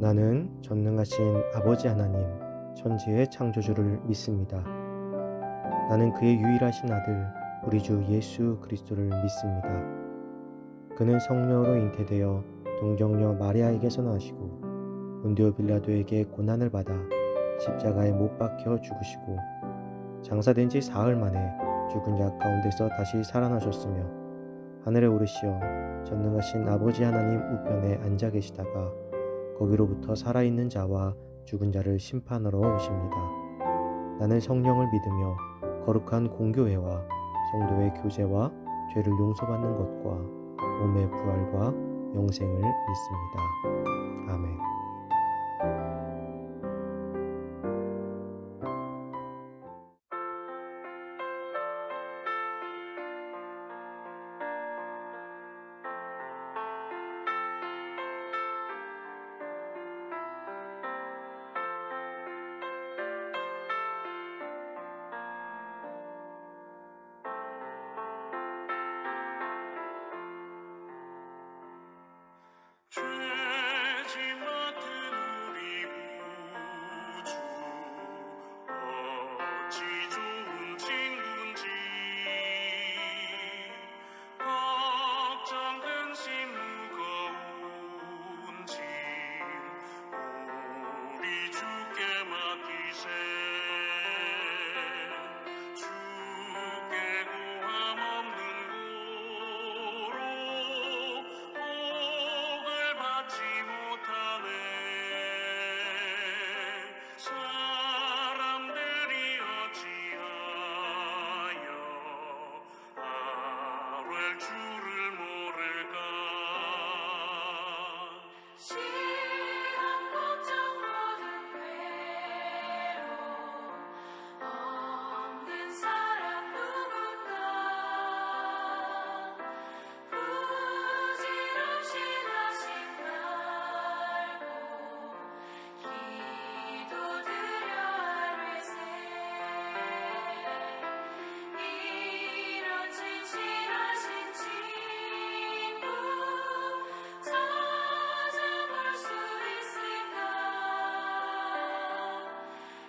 나는 전능하신 아버지 하나님, 천지의 창조주를 믿습니다. 나는 그의 유일하신 아들, 우리 주 예수 그리스도를 믿습니다. 그는 성령으로 잉태되어 동정녀 마리아에게서 나시고 본디오 빌라도에게 고난을 받아 십자가에 못 박혀 죽으시고 장사된 지 사흘 만에 죽은 자 가운데서 다시 살아나셨으며 하늘에 오르시어 전능하신 아버지 하나님 우편에 앉아 계시다가 거기로부터 살아있는 자와 죽은 자를 심판하러 오십니다. 나는 성령을 믿으며 거룩한 공교회와 성도의 교제와 죄를 용서받는 것과 몸의 부활과 영생을 믿습니다. 아멘. 죄지 맡은 우리 구주 어찌 좋은 친구인지 걱정 근심 무거운 짐 우리 주께 맡기세 주께 고함 없는 고로 복을 받지 못하네 사람들이 어찌하여 아뢰 주를 모를까 시험 걱정 모든 괴로움 없는 사람 누군가 부질없이 하신 말고 기도드려 아뢰세 이런 진실하신 친구 찾아볼 수 있을까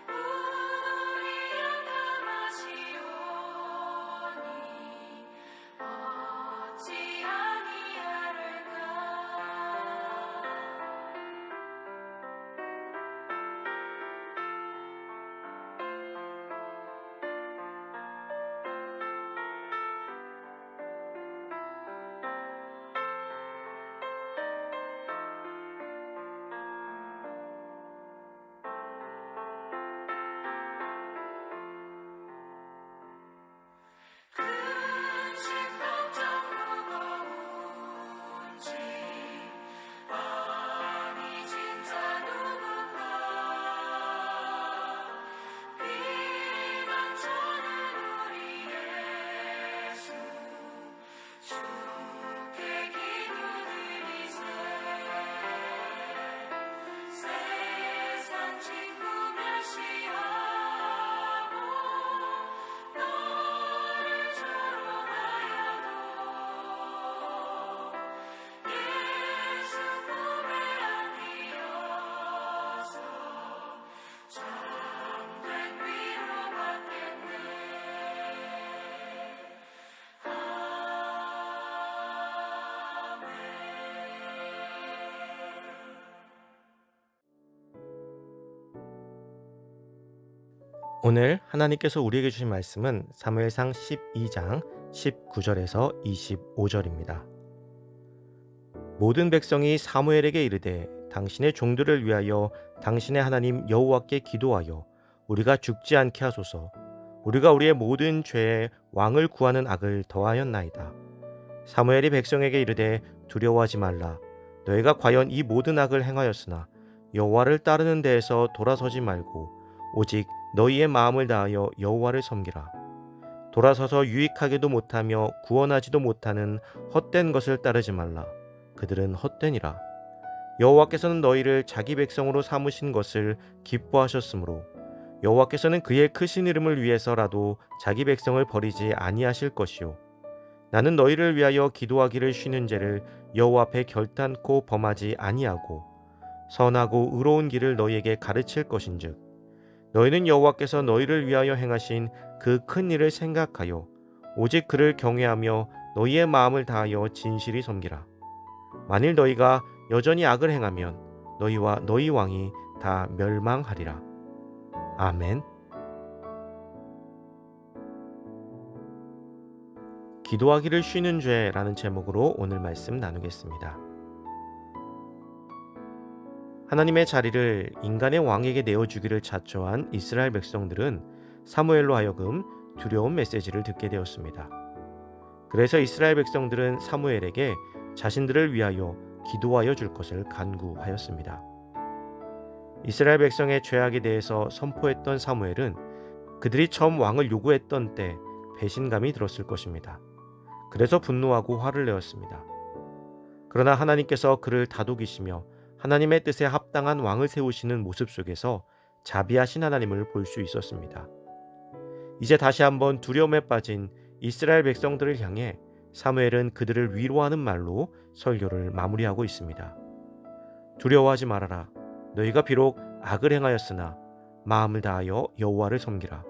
우리 약함하시오니 어찌 아니하를까 근심 걱정 무거운 짐 아니 진짜 누군가 비방쳐는 우리 예수 주께 기도드리세 세상 친구 멸시하고 너를 조롱하여도 예수 품에 안기어서 참된 위로받겠네 오늘 하나님께서 우리에게 주신 말씀은 사무엘상 12장 19절에서 25절입니다. 모든 백성이 사무엘에게 이르되 당신의 종들을 위하여 당신의 하나님 여호와께 기도하여 우리가 죽지 않게 하소서. 우리가 우리의 모든 죄에 왕을 구하는 악을 더하였나이다. 사무엘이 백성에게 이르되 두려워하지 말라. 너희가 과연 이 모든 악을 행하였으나 여호와를 따르는 데에서 돌아서지 말고 오직 너희의 마음을 다하여 여호와를 섬기라. 돌아서서 유익하게도 못하며 구원하지도 못하는 헛된 것을 따르지 말라. 그들은 헛되니라. 여호와께서는 너희를 자기 백성으로 삼으신 것을 기뻐하셨으므로 여호와께서는 그의 크신 이름을 위해서라도 자기 백성을 버리지 아니하실 것이요 나는 너희를 위하여 기도하기를 쉬는 죄를 여호와 앞에 결단코 범하지 아니하고 선하고 의로운 길을 너희에게 가르칠 것인즉 너희는 여호와께서 너희를 위하여 행하신 그 큰 일을 생각하여 오직 그를 경외하며 너희의 마음을 다하여 진실히 섬기라. 만일 너희가 여전히 악을 행하면 너희와 너희 왕이 다 멸망하리라. 아멘. 기도하기를 쉬는 죄라는 제목으로 오늘 말씀 나누겠습니다. 하나님의 자리를 인간의 왕에게 내어주기를 자초한 이스라엘 백성들은 사무엘로 하여금 두려운 메시지를 듣게 되었습니다. 그래서 이스라엘 백성들은 사무엘에게 자신들을 위하여 기도하여 줄 것을 간구하였습니다. 이스라엘 백성의 죄악에 대해서 선포했던 사무엘은 그들이 처음 왕을 요구했던 때 배신감이 들었을 것입니다. 그래서 분노하고 화를 내었습니다. 그러나 하나님께서 그를 다독이시며 하나님의 뜻에 합당한 왕을 세우시는 모습 속에서 자비하신 하나님을 볼 수 있었습니다. 이제 다시 한번 두려움에 빠진 이스라엘 백성들을 향해 사무엘은 그들을 위로하는 말로 설교를 마무리하고 있습니다. 두려워하지 말아라. 너희가 비록 악을 행하였으나 마음을 다하여 여호와를 섬기라.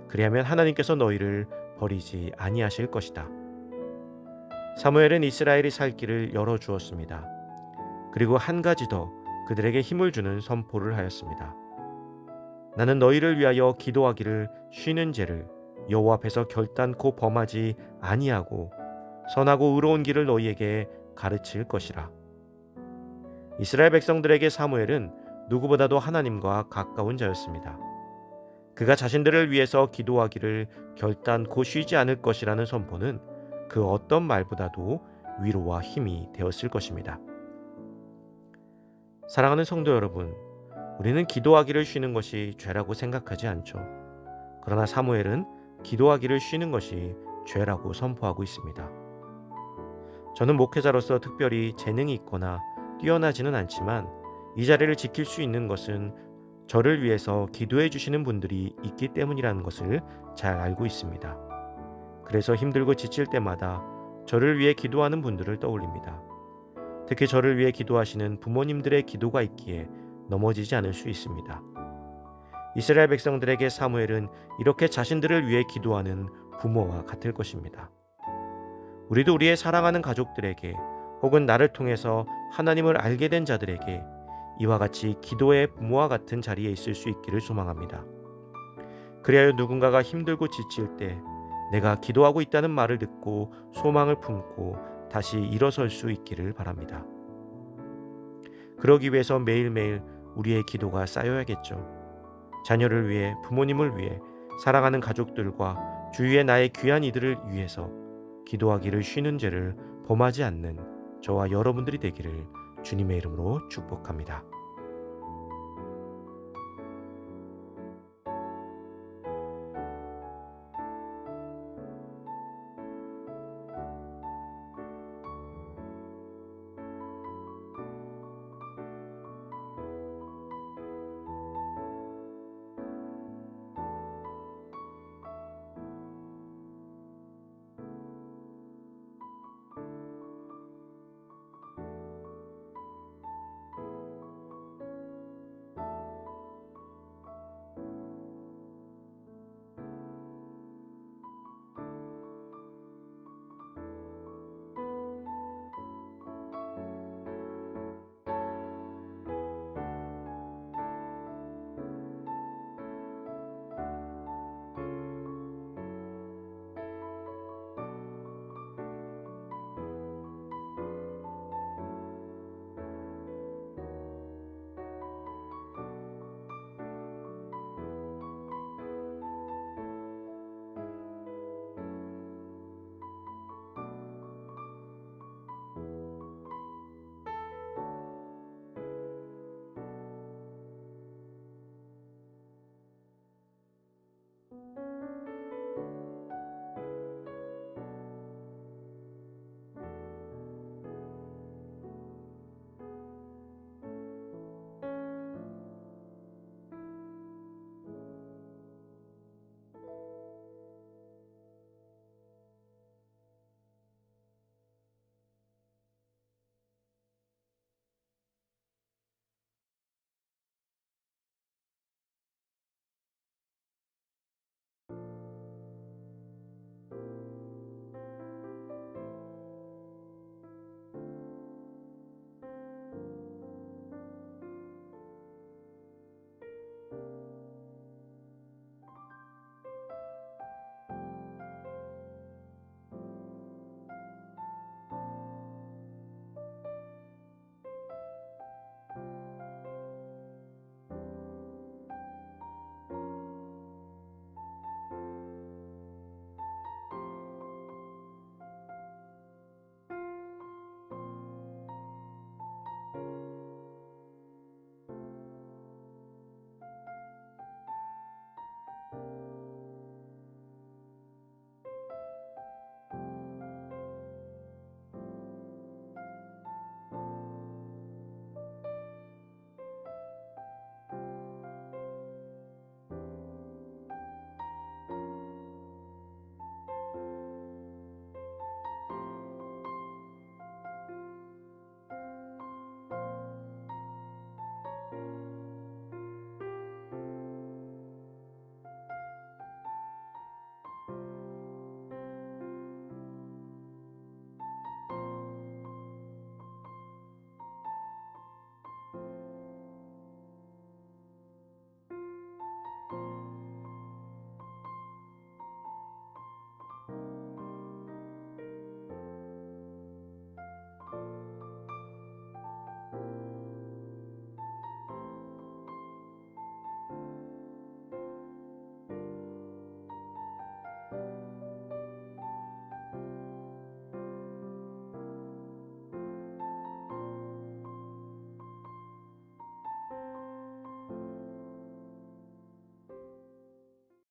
그리하면 하나님께서 너희를 버리지 아니하실 것이다. 사무엘은 이스라엘이 살 길을 열어주었습니다. 그리고 한 가지 더 그들에게 힘을 주는 선포를 하였습니다. 나는 너희를 위하여 기도하기를 쉬는 죄를 여호와 앞에서 결단코 범하지 아니하고 선하고 의로운 길을 너희에게 가르칠 것이라. 이스라엘 백성들에게 사무엘은 누구보다도 하나님과 가까운 자였습니다. 그가 자신들을 위해서 기도하기를 결단코 쉬지 않을 것이라는 선포는 그 어떤 말보다도 위로와 힘이 되었을 것입니다. 사랑하는 성도 여러분, 우리는 기도하기를 쉬는 것이 죄라고 생각하지 않죠. 그러나 사무엘은 기도하기를 쉬는 것이 죄라고 선포하고 있습니다. 저는 목회자로서 특별히 재능이 있거나 뛰어나지는 않지만 이 자리를 지킬 수 있는 것은 저를 위해서 기도해 주시는 분들이 있기 때문이라는 것을 잘 알고 있습니다. 그래서 힘들고 지칠 때마다 저를 위해 기도하는 분들을 떠올립니다. 특히 저를 위해 기도하시는 부모님들의 기도가 있기에 넘어지지 않을 수 있습니다. 이스라엘 백성들에게 사무엘은 이렇게 자신들을 위해 기도하는 부모와 같을 것입니다. 우리도 우리의 사랑하는 가족들에게 혹은 나를 통해서 하나님을 알게 된 자들에게 이와 같이 기도의 부모와 같은 자리에 있을 수 있기를 소망합니다. 그리하여 누군가가 힘들고 지칠 때 내가 기도하고 있다는 말을 듣고 소망을 품고 다시 일어설 수 있기를 바랍니다. 그러기 위해서 매일매일 우리의 기도가 쌓여야겠죠. 자녀를 위해, 부모님을 위해, 사랑하는 가족들과 주위의 나의 귀한 이들을 위해서 기도하기를 쉬는 죄를 범하지 않는 저와 여러분들이 되기를 주님의 이름으로 축복합니다.